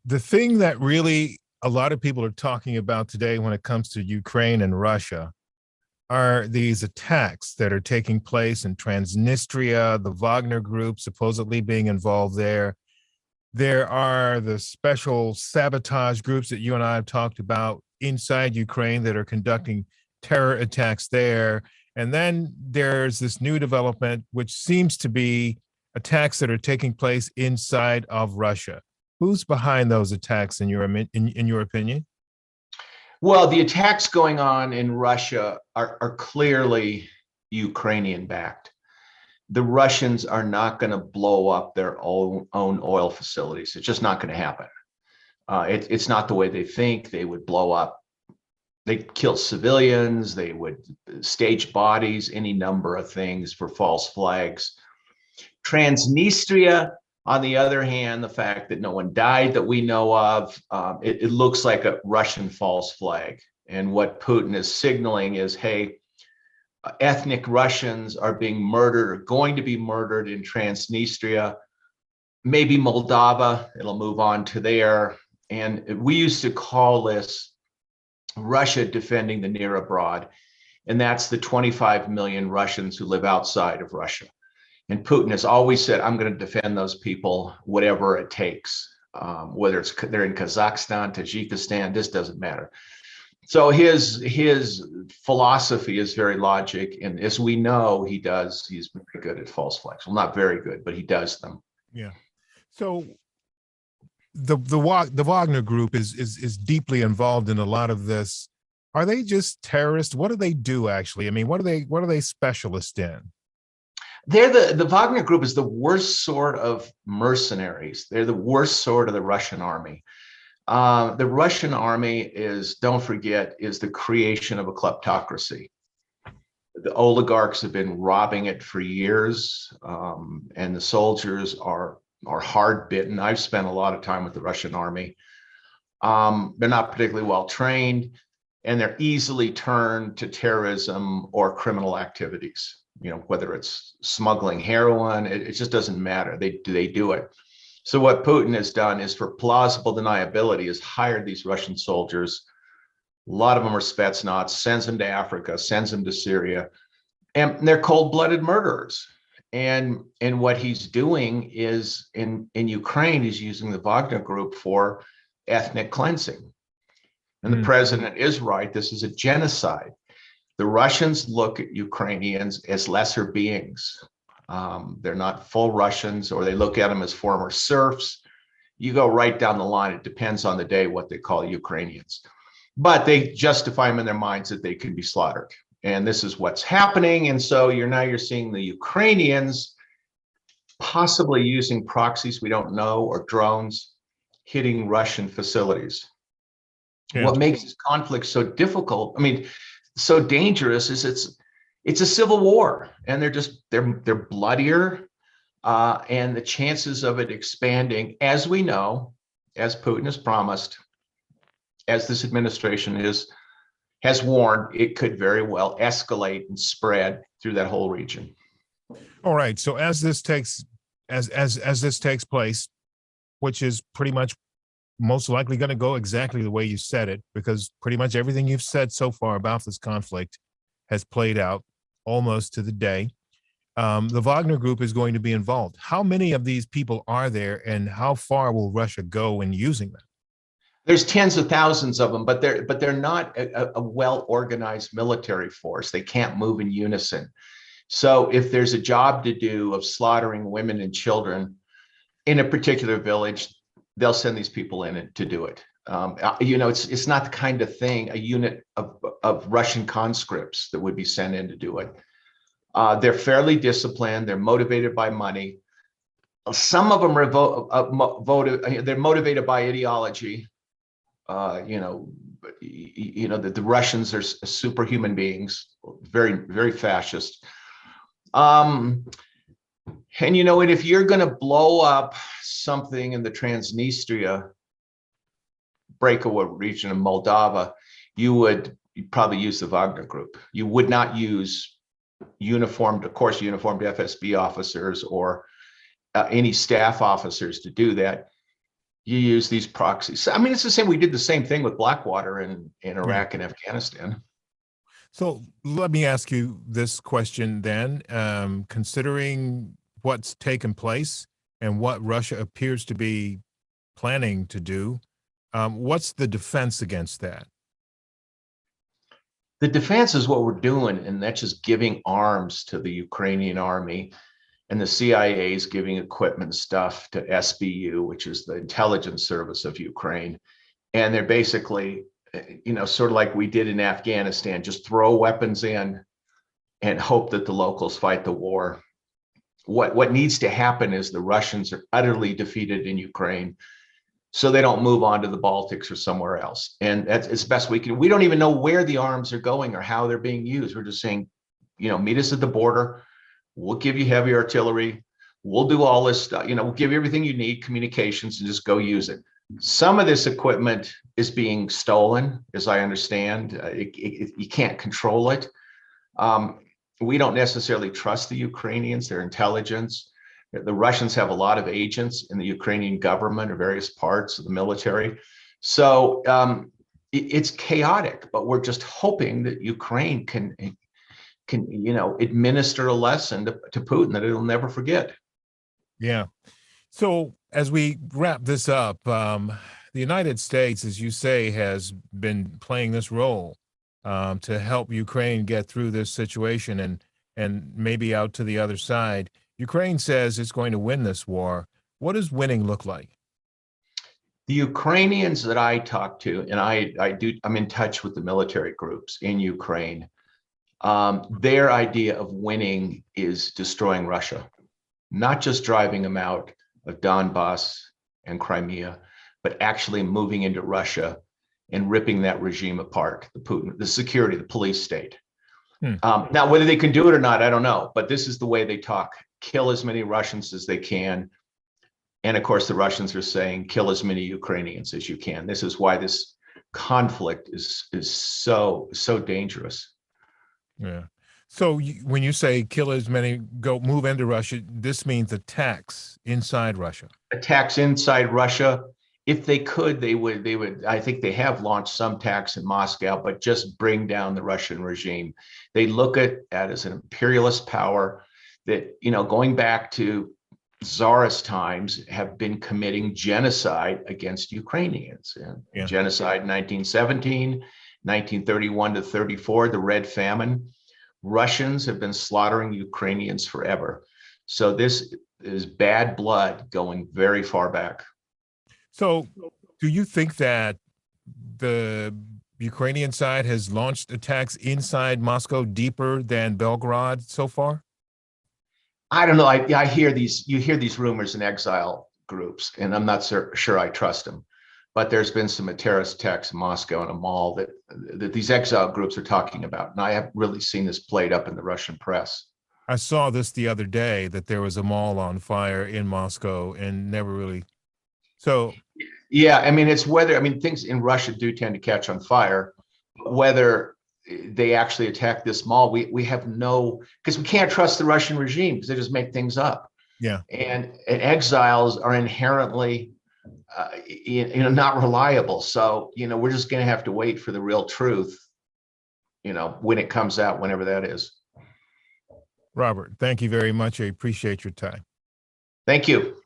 The thing that really a lot of people are talking about today when it comes to Ukraine and Russia are these attacks that are taking place in Transnistria, the Wagner group supposedly being involved there. There are the special sabotage groups that you and I have talked about inside Ukraine that are conducting terror attacks there. And then there's this new development, which seems to be attacks that are taking place inside of Russia. Who's behind those attacks in your opinion? Well, the attacks going on in Russia are clearly Ukrainian backed. The Russians are not going to blow up their own oil facilities. It's just not going to happen. It's not the way they think. They would blow up. They kill civilians. They would stage bodies, any number of things for false flags. Transnistria, on the other hand, the fact that no one died that we know of, it looks like a Russian false flag. And what Putin is signaling is, hey, ethnic Russians are being murdered or going to be murdered in Transnistria, maybe Moldova, it'll move on to there. And we used to call this Russia defending the near abroad. And that's the 25 million Russians who live outside of Russia. And Putin has always said, I'm going to defend those people, whatever it takes, whether they're in Kazakhstan, Tajikistan, this doesn't matter. So his philosophy is very logic. And as we know, he's very good at false flags. Well, not very good, but he does them. Yeah. So the Wagner group is deeply involved in a lot of this. Are they just terrorists? What do they do actually? I mean, what are they specialists in? The Wagner group is the worst sort of mercenaries. They're the worst sort of the Russian army. The Russian army is, don't forget, is the creation of a kleptocracy. The oligarchs have been robbing it for years, and the soldiers are hard bitten. I've spent a lot of time with the Russian army. They're not particularly well trained, and they're easily turned to terrorism or criminal activities. You know, whether it's smuggling heroin, it just doesn't matter. They do it. So what Putin has done is, for plausible deniability, is hired these Russian soldiers. A lot of them are Spetsnaz, sends them to Africa, sends them to Syria, and they're cold-blooded murderers. And what he's doing is in Ukraine, he's using the Wagner group for ethnic cleansing. And the president is right. This is a genocide. The Russians look at Ukrainians as lesser beings. They're not full Russians, or they look at them as former serfs. You go right down the line. It depends on the day what they call Ukrainians. But they justify them in their minds that they can be slaughtered. And this is what's happening. And so you're seeing the Ukrainians possibly using proxies we don't know, or drones, hitting Russian facilities. Yeah. What makes this conflict so difficult, I mean, so dangerous, is it's a civil war, and they're bloodier, and the chances of it expanding, as we know, as Putin has promised, as this administration has warned, it could very well escalate and spread through that whole region. All right. So as this takes place, which is pretty much most likely going to go exactly the way you said it, because pretty much everything you've said so far about this conflict has played out almost to the day. The Wagner group is going to be involved. How many of these people are there, and how far will Russia go in using them? There's tens of thousands of them, but they're not a well-organized military force. They can't move in unison. So if there's a job to do of slaughtering women and children in a particular village, they'll send these people in to do it. It's not the kind of thing, a unit of Russian conscripts that would be sent in to do it. They're fairly disciplined. They're motivated by money. Some of them are they're motivated by ideology. The Russians are superhuman beings, very, very fascist. And if you're going to blow up something in the Transnistria breakaway region of Moldova, you'd probably use the Wagner group. You would not use uniformed FSB officers or any staff officers to do that. You use these proxies. I mean, it's the same. We did the same thing with Blackwater in Yeah. Iraq and Afghanistan. So let me ask you this question then. Considering what's taken place and what Russia appears to be planning to do, what's the defense against that? The defense is what we're doing, and that's just giving arms to the Ukrainian army, and the CIA is giving equipment stuff to SBU, which is the intelligence service of Ukraine. And they're basically, sort of like we did in Afghanistan, just throw weapons in and hope that the locals fight the war. What needs to happen is the Russians are utterly defeated in Ukraine, so they don't move on to the Baltics or somewhere else. And that's as best we can. We don't even know where the arms are going or how they're being used. We're just saying, meet us at the border. We'll give you heavy artillery. We'll do all this stuff. We'll give you everything you need, communications, and just go use it. Some of this equipment is being stolen, as I understand. You can't control it. We don't necessarily trust the Ukrainians, their intelligence. The Russians have a lot of agents in the Ukrainian government or various parts of the military. So it's chaotic, but we're just hoping that Ukraine can administer a lesson to Putin that it'll never forget. Yeah. So as we wrap this up, the United States, as you say, has been playing this role to help Ukraine get through this situation and maybe out to the other side. Ukraine says it's going to win this war. What does winning look like? The Ukrainians that I talk to, and I'm in touch with the military groups in Ukraine. Their idea of winning is destroying Russia, not just driving them out of Donbass and Crimea, but actually moving into Russia and ripping that regime apart, the security, the police state. Now, whether they can do it or not, I don't know, but this is the way they talk. Kill as many Russians as they can. And of course, the Russians are saying, kill as many Ukrainians as you can. This is why this conflict is so dangerous. Yeah. So when you say kill as many, move into Russia, this means attacks inside Russia. Attacks inside Russia. If they could, they would. I think they have launched some attacks in Moscow, but just bring down the Russian regime. They look at that as an imperialist power that, going back to Tsarist times, have been committing genocide against Ukrainians. Yeah. Genocide in 1917, 1931 to 34, the Red Famine. Russians have been slaughtering Ukrainians forever. So this is bad blood going very far back. So do you think that the Ukrainian side has launched attacks inside Moscow deeper than Belgrade so far? I don't know. I hear you hear these rumors in exile groups, and I'm not sure I trust them. But there's been some terrorist attacks in Moscow and a mall that these exile groups are talking about. And I haven't really seen this played up in the Russian press. I saw this the other day, that there was a mall on fire in Moscow and never really. So, yeah, I mean, things in Russia do tend to catch on fire. Whether they actually attack this mall, we have because we can't trust the Russian regime because they just make things up. Yeah. And exiles are inherently not reliable. So, we're just going to have to wait for the real truth, when it comes out, whenever that is. Robert, thank you very much. I appreciate your time. Thank you.